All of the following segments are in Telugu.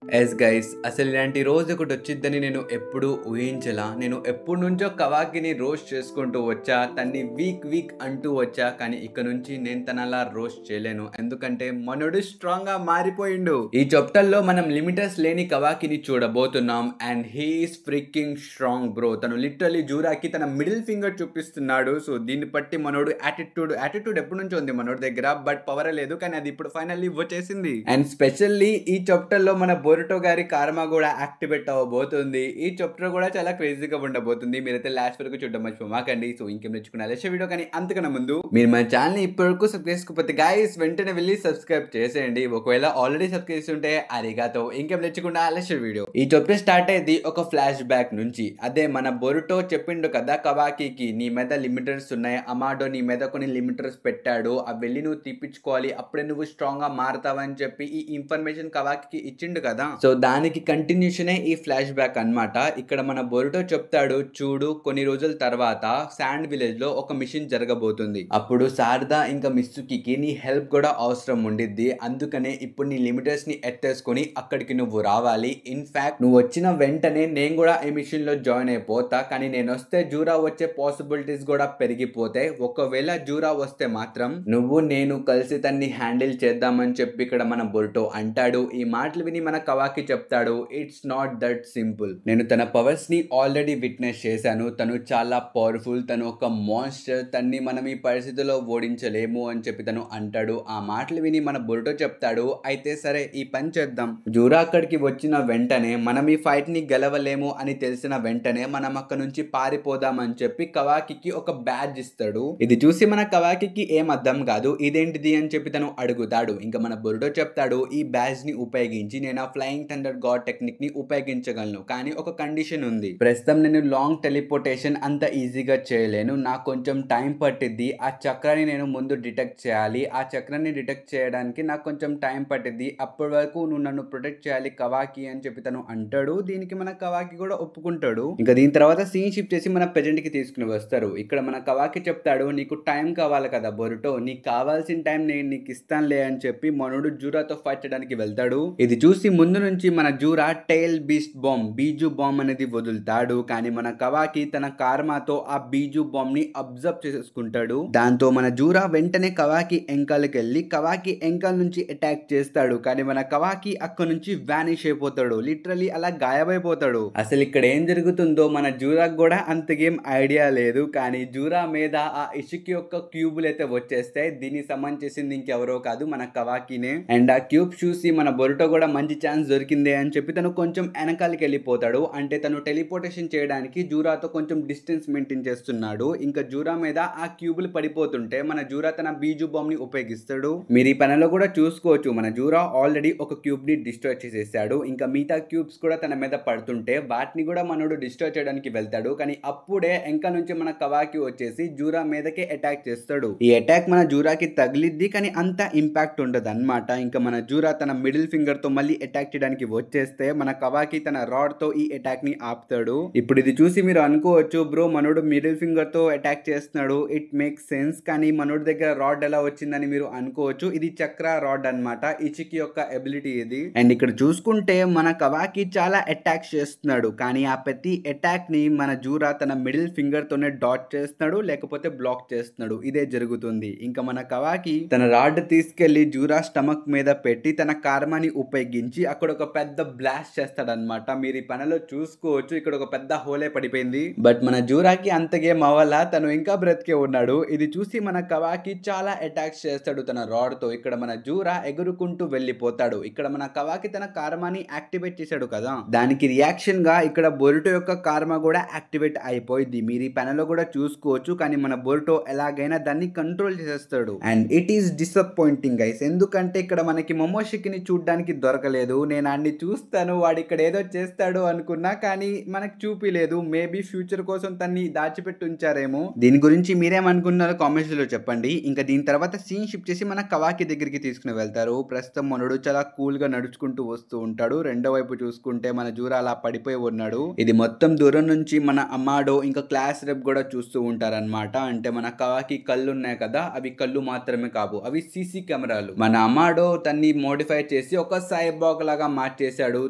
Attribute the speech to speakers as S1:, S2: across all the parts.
S1: ఎస్ గైస్, అసలు ఇలాంటి రోజు ఒకటి వచ్చిద్దని నేను ఎప్పుడూ ఊహించలా. నేను ఎప్పటి నుంచో కవాకిని రోస్ట్ చేసుకుంటూ వచ్చా, తన్ని వీక్ వీక్ అంటూ వచ్చా. కానీ ఇక నుంచి నేను తనలా రోస్ట్ చేయలేను, ఎందుకంటే మనోడు స్ట్రాంగ్ గా మారిపోయిండు. ఈ చాప్టర్లో మనం లిమిటర్స్ లేని కవాకిని చూడబోతున్నాం. And he is freaking strong bro. తను లిటరలీ జూరాకి తన మిడిల్ ఫింగర్ చూపిస్తున్నాడు. సో దీన్ని బట్టి మనోడు యాటిట్యూడ్ ఎప్పటి నుంచో ఉంది మనోడి దగ్గర, బట్ పవర్ లేదు. కానీ అది ఇప్పుడు ఫైనల్లీ వచ్చేసింది. అండ్ స్పెషల్లీ ఈ చాప్టర్ లో మన బొరుటో గారి కార్మా కూడా యాక్టివేట్ అవ్వబోతుంది. ఈ చాప్టర్ కూడా చాలా క్రేజీగా ఉండబోతుంది. మీరైతే లాస్ట్ వరకు చూడడం మర్చిపోమాకండి. సో ఇంకేం నేర్చుకున్నా లెస్ వీడియో. కానీ అంతకన్నా ముందు మీరు మన ఛానల్ ని ఇప్పటివరకు సబ్స్క్రైబ్ చేసుకోకపోతే గైస్ వెంటనే వెళ్ళి సబ్స్క్రైబ్ చేసేయండి. ఒకవేళ ఆల్రెడీ సబ్స్క్రైబ్ చేస్తుంటే అరిగాతో. ఇంకేం నేర్చుకున్నా లెస్ వీడియో. ఈ చాప్టర్ స్టార్ట్ అయ్యేది ఒక ఫ్లాష్ బ్యాక్ నుంచి. అదే మన బొరుటో చెప్పిండు కదా కవాకికి, నీ మీద లిమిటర్స్ ఉన్నాయి, అమాడో నీ మీద కొన్ని లిమిటర్స్ పెట్టాడు, అవి వెళ్ళి నువ్వు తీపించుకోవాలి, అప్పుడే నువ్వు స్ట్రాంగ్ గా మారుతావని చెప్పి ఈ ఇన్ఫర్మేషన్ కవాకికి ఇచ్చిండు కదా. సో దానికి కంటిన్యూషనే ఈ ఫ్లాష్ బ్యాక్ అన్నమాట. ఇక్కడ మన బొరుటో చెప్తాడు, చూడు కొన్ని రోజుల తర్వాత శాండ్ విలేజ్ లో ఒక మిషన్ జరగబోతుంది. అప్పుడు శారదా ఇంకా మిస్సుకి నీ హెల్ప్ కూడా అవసరం ఉండిద్ది. అందుకనే ఇప్పుడు నీ లిమిటర్స్ ని ఎత్తేసుకొని అక్కడికి నువ్వు రావాలి. ఇన్ఫాక్ట్ నువ్వు వచ్చిన వెంటనే నేను కూడా ఈ మిషన్ లో జాయిన్ అయిపోతా. కానీ నేను వస్తే జూరా వచ్చే పాసిబిలిటీస్ కూడా పెరిగిపోతాయి. ఒకవేళ జూరా వస్తే మాత్రం నువ్వు నేను కలిసి తన్ని హ్యాండిల్ చేద్దామని చెప్పి ఇక్కడ మన బొరుటో అంటాడు. ఈ మాటలు విని మన కవాకి చెప్తాడు, ఇట్స్ నాట్ దట్ సింపుల్. నేను తన పవర్స్ ని ఆల్రెడీ విట్నెస్ చేశాను. తను చాలా పవర్ఫుల్, తను ఒక మాన్స్టర్, తన్ని మనం ఈ పరిస్థితిలో ఓడించలేము అని చెప్పి తను అంటాడు. ఆ మాటలు విని మన బొరుటో చెప్తాడు, అయితే సరే ఈ పని చేద్దాం. జూరా అక్కడికి వచ్చిన వెంటనే మనం ఈ ఫైట్ ని గెలవలేము అని తెలిసిన వెంటనే మనం అక్కడ నుంచి పారిపోదాం అని చెప్పి కవాకికి ఒక బ్యాడ్జ్ ఇస్తాడు. ఇది చూసి మన కవాకికి ఏం అర్థం కాదు, ఇదేంటిది అని చెప్పి తను అడుగుతాడు. ఇంకా మన బొరుటో చెప్తాడు, ఈ బ్యాడ్జ్ ని ఉపయోగించి నేను ఆ ఫ్లయింగ్ థండర్ గాడ్ టెక్నిక్ ని ఉపయోగించగలను. కానీ ఒక కండిషన్ ఉంది. ప్రస్తుతం నేను లాంగ్ టెలిపోర్టేషన్ అంత ఈజీగా చేయలేను, నాకు కొంచెం టైం పట్టిద్ది. ఆ చక్రాన్ని నేను ముందు డిటెక్ట్ చేయాలి. ఆ చక్రాన్ని డిటెక్ట్ చేయడానికి నాకు కొంచెం టైం పట్టిద్ది. అప్పటి వరకు నువ్వు నన్ను ప్రొటెక్ట్ చేయాలి కవాకి అని చెప్పి తను అంటాడు. దీనికి మన కవాకి కూడా ఒప్పుకుంటాడు. ఇంకా దీని తర్వాత సీన్ షిఫ్ట్ చేసి మన ప్రెజెంట్ కి తీసుకుని వస్తారు. ఇక్కడ మన కవాకి చెప్తాడు, నీకు టైం కావాలి కదా బొరుటో, నీకు కావాల్సిన టైం నేను నీకు ఇస్తానులే అని చెప్పి మనోడు జూరాతో ఫైట్ చేయడానికి వెళ్తాడు. ఇది చూసి ముందు నుంచి మన జూరా tail beast bomb Bijuu bomb అనేది వదులుతాడు. కానీ మన కవాకి తన కార్మాతో ఆ బీజు బాంబ్ ని అబ్జర్వ్ చేసుకుంటాడు. దాంతో మన జూరా వెంటనే కవాకి ఎంకాలకి వెళ్ళి కవాకి ఎంకాల నుంచి అటాక్ చేస్తాడు. కానీ మన కవాకి అక్కడ నుంచి వానిష్ అయిపోతాడు, లిటరలీ అలా గాయమైపోతాడు. అసలు ఇక్కడ ఏం జరుగుతుందో మన జూరాకు కూడా అంతగేం ఐడియా లేదు. కానీ జూరా మీద ఆ ఇషికి యొక్క క్యూబులు అయితే వచ్చేస్తాయి. దీన్ని సమన్ చేసింది ఇంకెవరో కాదు, మన కవాకినే. అండ్ ఆ క్యూబ్ చూసి మన బొరుటో కూడా మంచి ఛాన్స్ దొరికిందే అని చెప్పి తను కొంచెం వెనకాలకి వెళ్ళిపోతాడు. అంటే తను టెలిపోర్టేషన్ చేయడానికి జూరాతో కొంచెం డిస్టెన్స్ మెయింటైన్ చేస్తున్నాడు. ఇంకా జూరా మీద ఆ క్యూబులు పడిపోతుంటే మన జూరా తన బీజు బాంబ్ ని ఉపయోగిస్తాడు. మీరు ఈ పనిలో కూడా చూసుకోవచ్చు, మన జూరా ఆల్రెడీ ఒక క్యూబ్ ని డిస్ట్రాయ్ చేసేసాడు. ఇంకా మిగతా క్యూబ్స్ కూడా తన మీద పడుతుంటే వాటిని కూడా మనోడు డిస్ట్రాయ్ చేయడానికి వెళ్తాడు. కానీ అప్పుడే ఇంకా నుంచి మన కవాకి వచ్చేసి జూరా మీదకే అటాక్ చేస్తాడు. ఈ అటాక్ మన జూరాకి తగిలిద్ది, కానీ అంత ఇంపాక్ట్ ఉండదు అన్నమాట. ఇంకా మన జూరా తన మిడిల్ ఫింగర్ తో మళ్ళీ అటాక్ చేయడానికి వచ్చేస్తే మన కవాకి తన రాడ్ తో ఈ అటాక్ ని ఆపుతాడు. ఇప్పుడు ఇది చూసి మీరు అనుకోవచ్చు, బ్రో మనోడు మిడిల్ ఫింగర్ తో అటాక్ చేస్తున్నాడు, ఇట్ మేక్స్ సెన్స్. కానీ మనోడి దగ్గర రాడ్ ఎలా వచ్చిందని మీరు అనుకోవచ్చు. ఇది చక్ర రాడ్ అన్నమాట, ఇచికి యొక్క ఎబిలిటీ ఇది. అండ్ ఇక్కడ చూసుకుంటే మన కవాకి చాలా అటాక్స్ చేస్తున్నాడు. కానీ ఆ ప్రతి అటాక్ ని మన జూరా తన మిడిల్ ఫింగర్ తోనే డాట్ చేస్తున్నాడు, లేకపోతే బ్లాక్ చేస్తున్నాడు. ఇదే జరుగుతుంది. ఇంకా మన కవాకి తన రాడ్ తీసుకెళ్లి జూరా స్టమక్ మీద పెట్టి తన కార్మాని ఉపయోగించి అక్కడ ఒక పెద్ద బ్లాస్ట్ చేస్తాడనమాట. మీరు ఈ పనిలో చూసుకోవచ్చు, ఇక్కడ ఒక పెద్ద హోలే పడిపోయింది. బట్ మన జూరాకి అంతగేం అవ్వాలా, తను ఇంకా బ్రతికే ఉన్నాడు. ఇది చూసి మన కవాకి చాలా అటాక్స్ చేస్తాడు తన రాడ్ తో. ఇక్కడ మన జూరా ఎగురుకుంటూ వెళ్ళిపోతాడు. ఇక్కడ మన కవాకి తన కార్మాని యాక్టివేట్ చేశాడు కదా, దానికి రియాక్షన్ గా ఇక్కడ బొరుటో యొక్క కార్మా కూడా యాక్టివేట్ అయిపోయింది. మీరు ఈ పనిలో కూడా చూసుకోవచ్చు. కానీ మన బొరుటో ఎలాగైనా దాన్ని కంట్రోల్ చేసేస్తాడు. And it is disappointing guys, ఎందుకంటే ఇక్కడ మనకి మొమోషికిని చూడడానికి దొరకలేదు. నేను అన్ని చూస్తాను, వాడు ఇక్కడ ఏదో చేస్తాడు అనుకున్నా, కానీ మనకు చూపిలేదు. మేబీ ఫ్యూచర్ కోసం తన్ని దాచిపెట్టి ఉంచారేమో. దీని గురించి మీరేమనుకున్నారో కామెంట్స్ లో చెప్పండి. ఇంకా దీని తర్వాత సీన్ షిఫ్ట్ చేసి మన కవాకి దగ్గరికి తీసుకుని వెళ్తారు. ప్రస్తుతం మనోడు చాలా కూల్ గా నడుచుకుంటూ వస్తూ ఉంటాడు. రెండో వైపు చూసుకుంటే మన జూరా అలా పడిపోయి ఉన్నాడు. ఇది మొత్తం దూరం నుంచి మన అమాడో ఇంకా క్లాస్ రెప్ కూడా చూస్తూ ఉంటారన్నమాట. అంటే మన కవాకి కళ్ళు ఉన్నాయి కదా, అవి కళ్ళు మాత్రమే కావు, అవి సీసీ కెమెరాలు. మన అమాడో తన్ని మోడిఫై చేసి ఒక సైబాగ్ లాగా మార్చేశాడు.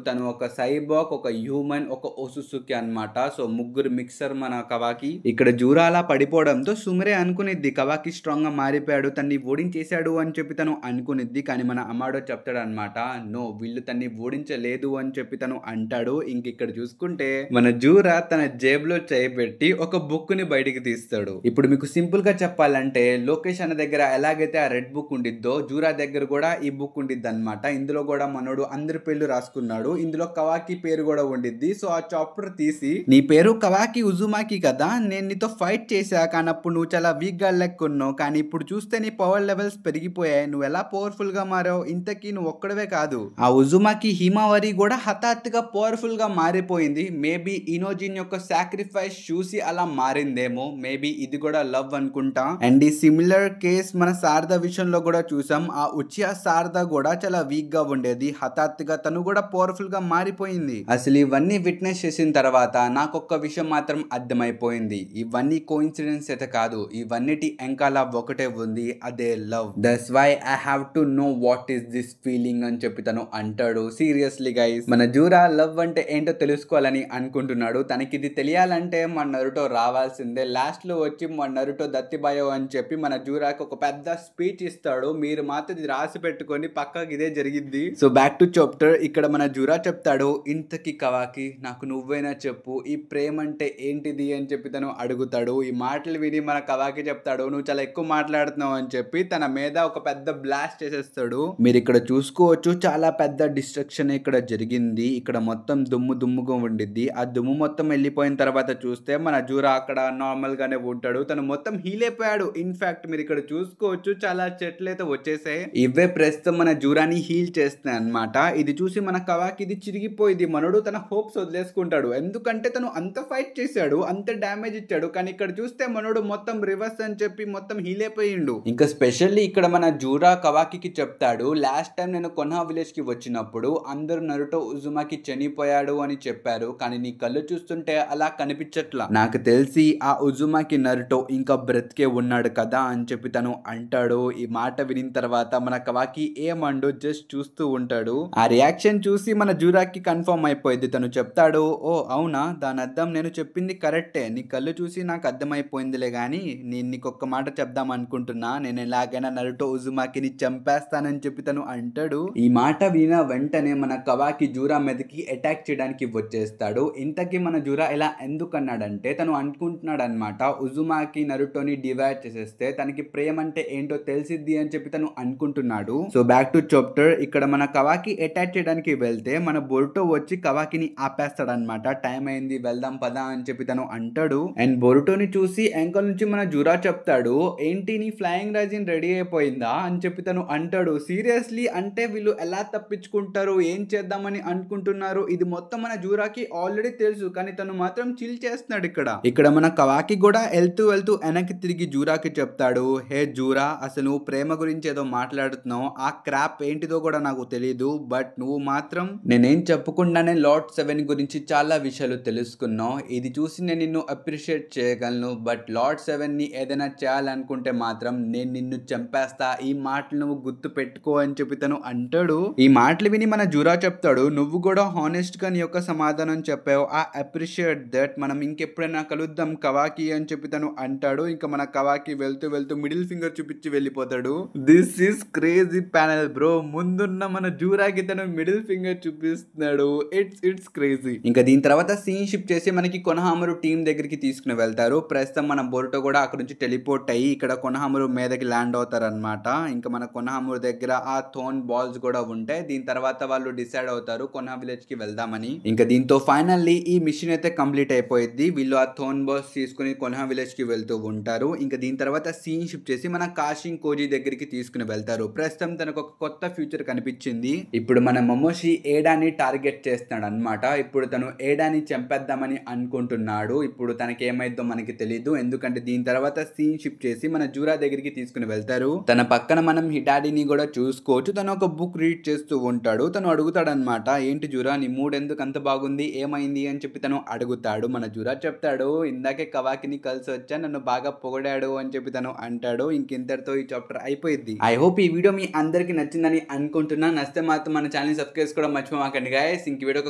S1: తను ఒక సైబార్గ్, ఒక హ్యూమన్, ఒక ఓసుసుకి అన్నమాట. సో ముగ్గురు మిక్సర్ మన కవాకి. ఇక్కడ జూరా అలా పడిపోవడంతో సుమిరే అనుకునిద్ది కవాకి స్ట్రాంగ్ గా మారిపోయాడు, తన్ని ఓడించేశాడు అని చెప్పి తను అనుకునిద్ది. కానీ మన అమాడో చెప్తాడు అనమాట, నో వీళ్ళు తన్ని ఓడించలేదు అని చెప్పి తను అంటాడు. ఇంక ఇక్కడ చూసుకుంటే మన జూరా తన జేబులో చేయి పెట్టి ఒక బుక్ ని బయటికి తీస్తాడు. ఇప్పుడు మీకు సింపుల్ గా చెప్పాలంటే లోకేష్ అన్న దగ్గర ఎలాగైతే ఆ రెడ్ బుక్ ఉండిద్దో జూరా దగ్గర కూడా ఈ బుక్ ఉండిద్ది అనమాట. ఇందులో కూడా మనోడు అందరి పేర్లు రాసుకున్నాడు. ఇందులో కవాకి పేరు కూడా ఉండిద్ది. సో ఆ చాప్టర్ తీసి, నీ పేరు కవాకి ఉజుమాకి కదా, నేను నీతో ఫైట్ చేశా కానీ అప్పుడు నువ్వు చాలా వీక్ గా లెక్కున్నావు, కానీ ఇప్పుడు చూస్తే నీ పవర్ లెవెల్స్ పెరిగిపోయాయి, నువ్వు ఎలా పవర్ఫుల్ గా మారావు, ఇంతకీ నువ్వు ఒక్కడవే కాదు ఆ ఉజుమాకి హిమావరి కూడా హఠాత్తుగా పవర్ఫుల్ గా మారిపోయింది. మేబీ ఇనోజిన్ యొక్క సాక్రిఫైస్ చూసి అలా మారిందేమో, మేబీ ఇది కూడా లవ్ అనుకుంటా. అండ్ ఈ సిమిలర్ కేస్ మన శారద విషయంలో కూడా చూసాం. ఆ ఉచియా శారద కూడా చాలా వీక్ గా ఉండేది, హఠాత్తుగా తను కూడా పవర్ఫుల్ గా మారిపోయింది. అసలు ఇవన్నీ విట్నెస్ చేసిన తర్వాత నాకు ఒక్క విషయం మాత్రం అర్థమైపోయింది, ఇవన్నీ కోఇన్సిడెన్స్ అయితే కాదు, ఇవన్నిటి వెనకాల ఒకటే ఉంది, అదే love. That's why I have to know what is this feeling అని చెప్పి తను అంటాడు. సీరియస్లీ గైస్, మన జూరా లవ్ అంటే ఏంటో తెలుసుకోవాలని అనుకుంటున్నాడు. తనకి ఇది తెలియాలంటే మన నరుటో రావాల్సిందే. లాస్ట్ లో వచ్చి మన నరుటో దత్తిబాయో అని చెప్పి మన జూరాకి ఒక పెద్ద స్పీచ్ ఇస్తాడు. మీరు మాత్రం ఇది రాసి పెట్టుకొని పక్కకి ఇదే జరిగింది. So back to chapter. ఇక్కడ మన జూరా చెప్తాడు, ఇంతకి కవాకి నాకు నువ్వైనా చెప్పు, ఈ ప్రేమ అంటే ఏంటిది అని చెప్పి తను అడుగుతాడు. ఈ మాటలు విని మన కవాకి చెప్తాడు, నువ్వు చాలా ఎక్కువ మాట్లాడుతున్నావు అని చెప్పి తన మీద ఒక పెద్ద బ్లాస్ట్ చేసేస్తాడు. మీరు ఇక్కడ చూసుకోవచ్చు, చాలా పెద్ద డిస్ట్రక్షన్ ఇక్కడ జరిగింది. ఇక్కడ మొత్తం దుమ్ము దుమ్ముగా ఉండిద్ది. ఆ దుమ్ము మొత్తం వెళ్ళిపోయిన తర్వాత చూస్తే మన జూరా అక్కడ నార్మల్ గానే ఉంటాడు. తను మొత్తం హీల్ అయిపోయాడు. ఇన్ఫాక్ట్ మీరు ఇక్కడ చూసుకోవచ్చు, చాలా చెట్లు అయితే వచ్చేసాయి. ఇవే ప్రస్తుతం మన జూరాని హీల్ చేస్తున్నాయి అన్నమాట. ఇది చూసి మన కవాకి ఇది చిరిగిపోయింది. మనోడు తన హోప్స్ వదిలేసుకుంటాడు, ఎందుకంటే తను అంత ఫైట్ చేశాడు, అంత డ్యామేజ్ ఇచ్చాడు. కానీ ఇక్కడ చూస్తే మనోడు మొత్తం రివర్స్ అని చెప్పి మొత్తం హీల్ అయిపోయిండు. ఇంకా స్పెషల్లీ ఇక్కడ మన జూరా కవాకి చెప్తాడు, లాస్ట్ టైం నేను కొన్హా విలేజ్ కి వచ్చినప్పుడు అందరూ నరుటో ఉజుమాకి చనిపోయాడు అని చెప్పారు, కానీ నీ కళ్ళు చూస్తుంటే అలా కనిపించట్లా, నాకు తెలిసి ఆ ఉజుమాకి నరుటో ఇంకా బ్రతికే ఉన్నాడు కదా అని చెప్పి తను అంటాడు. ఈ మాట వినిన తర్వాత మన కవాకి ఏమండు జస్ట్ చూస్తూ ఉంటాడు. ఆ రియాక్షన్ చూసి మన జూరాకి కన్ఫర్మ్ అయిపోయింది. తను చెప్తాడు, ఓ అవునా, దాని అర్థం నేను చెప్పింది కరెక్టే, నీ కళ్ళు చూసి నాకు అర్థమైపోయిందిలే, గానీ నేను నీకు ఒక్క మాట చెప్దాం అనుకుంటున్నా, నేను ఎలాగైనా నరుటో ఉజుమాకిని చంపేస్తానని చెప్పి తను అంటాడు. ఈ మాట విన వెంటనే మన కవాకి జూరా మీదకి అటాక్ చేయడానికి వచ్చేస్తాడు. ఇంతకీ మన జూరా ఇలా ఎందుకు అన్నాడంటే తను అనుకుంటున్నాడు అనమాట, ఉజుమాకి నరుటోని డివైడ్ చేసేస్తే తనకి ప్రేమ అంటే ఏంటో తెలిసిద్ది అని చెప్పి తను అనుకుంటున్నాడు. So back to chapter. ఇక్కడ మన కవాకి అటాక్ చేయడానికి వెళ్తే మన బొరుటో వచ్చి కవాకిని ఆపేస్తాడు అనమాట. టైం అయింది వెళ్దాం పదా అని చెప్పి తను అంటాడు. అండ్ బొరుటోని చూసి ఎంకల్ నుంచి మన జూరా చెప్తాడు, ఏంటి నీ ఫ్లయింగ్ రాజిన్ రెడీ అయిపోయిందా అని చెప్పి తను అంటాడు. సీరియస్లీ అంటే వీళ్ళు ఎలా తప్పించుకుంటారు, ఏం చేద్దామని అనుకుంటున్నారు, ఇది మొత్తం మన జూరాకి ఆల్రెడీ తెలుసు, కానీ తను మాత్రం చిల్ చేస్తున్నాడు. ఇక్కడ మన కవాకి కూడా వెళ్తూ వెళ్తూ వెనక్కి తిరిగి జూరాకి చెప్తాడు, హే జూరా, అసలు నువ్వు ప్రేమ గురించి ఏదో మాట్లాడుతున్నావు, ఆ క్రాప్ ఏంటిదో కూడా నాకు తెలియదు, బట్ నువ్వు మాత్రం నేనేం చెప్పకుండానే లార్డ్ 7 గురించి చాలా విషయాలు తెలుసుకున్నావు. ఇది చూసి నేను నిన్ను అప్రిషియేట్ చేయగలను, బట్ లార్డ్ 7 ని ఏదైనా చేయాలనుకుంటే మాత్రం నేను నిన్ను చంపేస్తా, ఈ మాటలు నువ్వు గుర్తు పెట్టుకో అని చెప్పి తను అంటాడు. ఈ మాటలు విని మన జూరా చెప్తాడు, నువ్వు కూడా హానెస్ట్ గా నీ యొక్క సమాధానం చెప్పావు, ఐ అప్రిషియేట్ దట్, మనం ఇంకెప్పుడైనా కలుద్దాం కవాకి అని చెప్పి తను అంటాడు. ఇంకా మన కవాకి వెళ్తూ వెళ్తూ మిడిల్ ఫింగర్ చూపించి వెళ్ళిపోతాడు. This is crazy panel bro, ముందున్న మన జూరాకి తను మిడిల్ ఫింగర్ చూపిస్తున్నాడు. It's crazy. ఇంకా దీని తర్వాత సీన్ షిఫ్ట్ చేసి మనకి కొనహామరు టీం దగ్గరికి తీసుకుని వెళ్తారు. ప్రస్తుతం మన బొరుటో కూడా అక్కడ నుంచి టెలిపోర్ట్ అయ్యి ఇక్కడ కొనహామరు మీదకి ల్యాండ్ అవుతారు అనమాట. ఇంకా మన కొనహామరు దగ్గర ఆ థోన్ బాల్స్ కూడా ఉంటాయి. దీని తర్వాత వాళ్ళు డిసైడ్ అవుతారు కొనహా విలేజ్ కి వెళ్దామని. ఇంకా దీంతో ఫైనల్లీ ఈ మిషన్ అయితే కంప్లీట్ అయిపోయింది. వీళ్ళు ఆ థోన్ బాల్స్ తీసుకుని కొనహా విలేజ్ కి వెళ్తూ ఉంటారు. ఇంకా దీని తర్వాత సీన్ షిఫ్ట్ చేసి మన కాషింగ్ కోజీ దగ్గరికి తీసుకుని వెళ్తారు. ప్రస్తుతం తనకు ఒక కొత్త ఫ్యూచర్ కనిపించింది. ఇప్పుడు మన మొమోషి ఏడాని టార్గెట్ చేస్తున్నాడు అనమాట. ఇప్పుడు తను ఏడాని చంపేద్దామని అనుకుంటున్నాడు. ఇప్పుడు తనకి ఏమైందో మనకి తెలీదు, ఎందుకంటే దీని తర్వాత సీన్ షిఫ్ట్ చేసి మన జూరా దగ్గరికి తీసుకుని వెళ్తారు. తన పక్కన మనం హిడాడిని కూడా చూసుకోవచ్చు. తను ఒక బుక్ రీడ్ చేస్తూ ఉంటాడు. తను అడుగుతాడు అనమాట, ఏంటి జూరా నీ మూడ్ ఎందుకు అంత బాగుంది, ఏమైంది అని చెప్పి తను అడుగుతాడు. మన జూరా చెప్తాడు, ఇందాకే కవాకిని కలిసి వచ్చా, నన్ను బాగా పొగడాడు అని చెప్పి తను అంటాడు. ఇంకింతటితో ఈ చాప్టర్ అయిపోయింది. ఐ హోప్ ఈ వీడియో మీ అందరికి నచ్చిందని అనుకుంటున్నా. నచ్చితే మాత్రం మన మన ఛానల్‌ని సబ్స్క్రైబ్ చేసుకోవడం మర్చిపోమాకండి గైస్. ఇంక ఈ వీడియోకి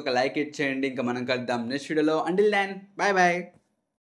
S1: ఒక లైక్ ఇచ్చేయండి. ఇంకా మనం కలుద్దాం నెక్స్ట్ వీడియోలో. Until then bye by.